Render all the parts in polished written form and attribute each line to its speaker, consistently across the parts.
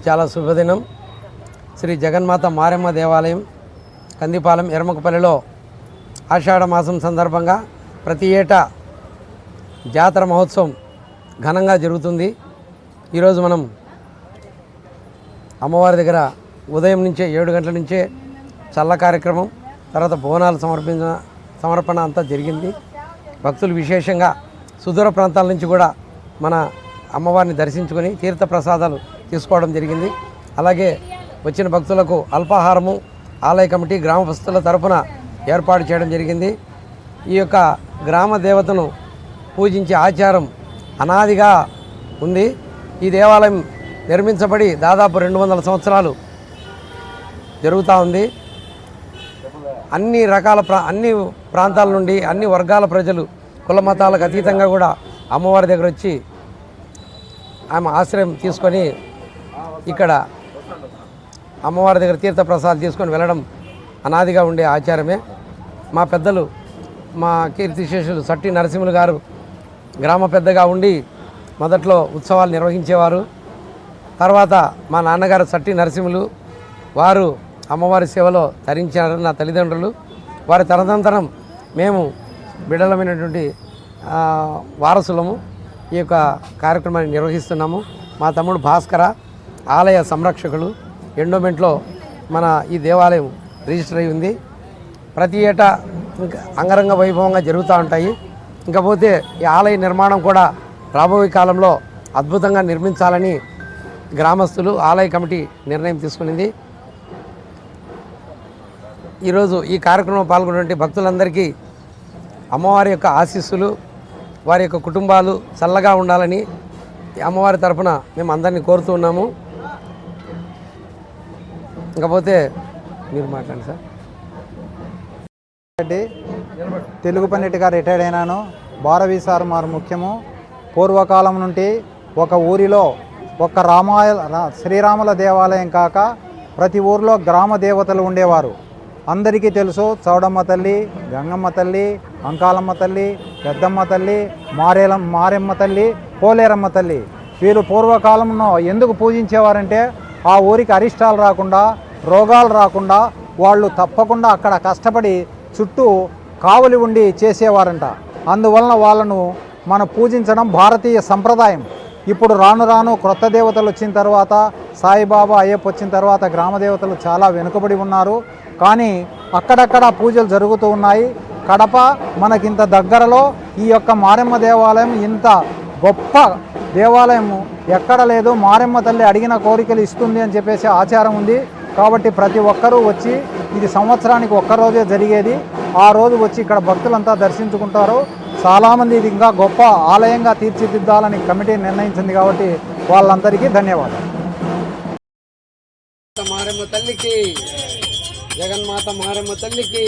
Speaker 1: చాలా శుభదినం. శ్రీ జగన్మాత మారెమ్మ దేవాలయం కందిపాలెం ఎర్మకపల్లిలో ఆషాఢ మాసం సందర్భంగా ప్రతి ఏటా జాతర మహోత్సవం ఘనంగా జరుగుతుంది. ఈరోజు మనం అమ్మవారి దగ్గర ఉదయం నుంచే 7 గంటల నుంచే చల్ల కార్యక్రమం, తర్వాత బోనాలు సమర్పణ అంతా జరిగింది. భక్తులు విశేషంగా సుదూర ప్రాంతాల నుంచి కూడా మన అమ్మవారిని దర్శించుకొని తీర్థ ప్రసాదాలు తీసుకోవడం జరిగింది. అలాగే వచ్చిన భక్తులకు అల్పాహారము ఆలయ కమిటీ గ్రామస్తుల తరపున ఏర్పాటు చేయడం జరిగింది. ఈ యొక్క గ్రామ దేవతను పూజించే ఆచారం అనాదిగా ఉంది. ఈ దేవాలయం నిర్మించబడి దాదాపు 200 సంవత్సరాలు జరుగుతూ ఉంది. అన్ని రకాల అన్ని ప్రాంతాల నుండి అన్ని వర్గాల ప్రజలు కుల మతాలకు అతీతంగా కూడా అమ్మవారి దగ్గర వచ్చి ఆమె ఆశ్రయం తీసుకొని ఇక్కడ అమ్మవారి దగ్గర తీర్థ ప్రసాదాలు తీసుకొని వెళ్ళడం అనాదిగా ఉండే ఆచారమే. మా పెద్దలు, మా కీర్తిశేషులు సట్టి నరసింహులు గారు గ్రామ పెద్దగా ఉండి మొదట్లో ఉత్సవాలు నిర్వహించేవారు. తర్వాత మా నాన్నగారు సట్టి నరసింహులు వారు అమ్మవారి సేవలో తరించారు. నా తల్లిదండ్రులు వారి తదనంతరం మేము బిడలమైనటువంటి వారసులము ఈ యొక్క కార్యక్రమాన్ని నిర్వహిస్తున్నాము. మా తమ్ముడు భాస్కర ఆలయ సంరక్షకులు, ఎండోమెంట్లో మన ఈ దేవాలయం రిజిస్టర్ అయి ఉంది. ప్రతి ఏటా ఇంకా అంగరంగ వైభవంగా జరుగుతూ ఉంటాయి. ఇంకపోతే ఈ ఆలయ నిర్మాణం కూడా రాబోయే కాలంలో అద్భుతంగా నిర్మించాలని గ్రామస్తులు ఆలయ కమిటీ నిర్ణయం తీసుకునింది. ఈరోజు ఈ కార్యక్రమంలో పాల్గొనే భక్తులందరికీ అమ్మవారి యొక్క ఆశీస్సులు, వారి యొక్క కుటుంబాలు చల్లగా ఉండాలని అమ్మవారి తరఫున మేము అందరినీ కోరుతూ ఉన్నాము. ఇంకపోతే మీరు మాట్లాడండి సార్.
Speaker 2: తెలుగు పండిట్గా రిటైర్డ్ అయినాను. భారవీసారు మారు ముఖ్యము. పూర్వకాలం నుండి ఒక ఊరిలో ఒక శ్రీరాముల దేవాలయం కాక ప్రతి ఊరిలో గ్రామ దేవతలు ఉండేవారు. అందరికీ తెలుసు, చౌడమ్మ తల్లి, గంగమ్మ తల్లి, అంకాలమ్మ తల్లి, పెద్దమ్మ తల్లి, మారెమ్మ తల్లి, పోలేరమ్మ తల్లి. వీరు పూర్వకాలంలో ఎందుకు పూజించేవారంటే ఆ ఊరికి అరిష్టాలు రాకుండా, రోగాలు రాకుండా వాళ్ళు తప్పకుండా అక్కడ కష్టపడి చుట్టూ కావలి ఉండి చేసేవారంట. అందువలన వాళ్ళను మనం పూజించడం భారతీయ సంప్రదాయం. ఇప్పుడు రాను రాను క్రొత్త దేవతలు వచ్చిన తర్వాత, సాయిబాబా అయ్యప్ప వచ్చిన తర్వాత గ్రామ దేవతలు చాలా వెనుకబడి ఉన్నారు. కానీ అక్కడక్కడ పూజలు జరుగుతూ ఉన్నాయి. కడప మనకింత దగ్గరలో ఈ యొక్క మారెమ్మ దేవాలయం ఇంత గొప్ప దేవాలయము ఎక్కడ లేదు. మారెమ్మ తల్లి అడిగిన కోరికలు ఇస్తుంది అని చెప్పేసి ఆచారం ఉంది. కాబట్టి ప్రతి ఒక్కరూ వచ్చి, ఇది సంవత్సరానికి ఒక్కరోజే జరిగేది, ఆ రోజు వచ్చి ఇక్కడ భక్తులంతా దర్శించుకుంటారు. చాలామంది ఇది ఇంకా గొప్ప ఆలయంగా తీర్చిదిద్దాలని కమిటీ నిర్ణయించింది. కాబట్టి వాళ్ళందరికీ ధన్యవాదాలు.
Speaker 1: మారెమ్మ తల్లికి, జగన్మాత మారెమ్మ తల్లికి,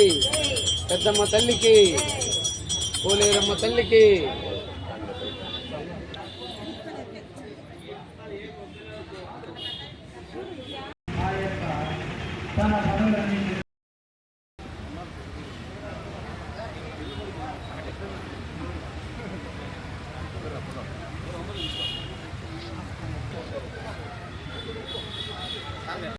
Speaker 1: పెద్దమ్మ తల్లికి, పోలేరమ్మ తల్లికి. తన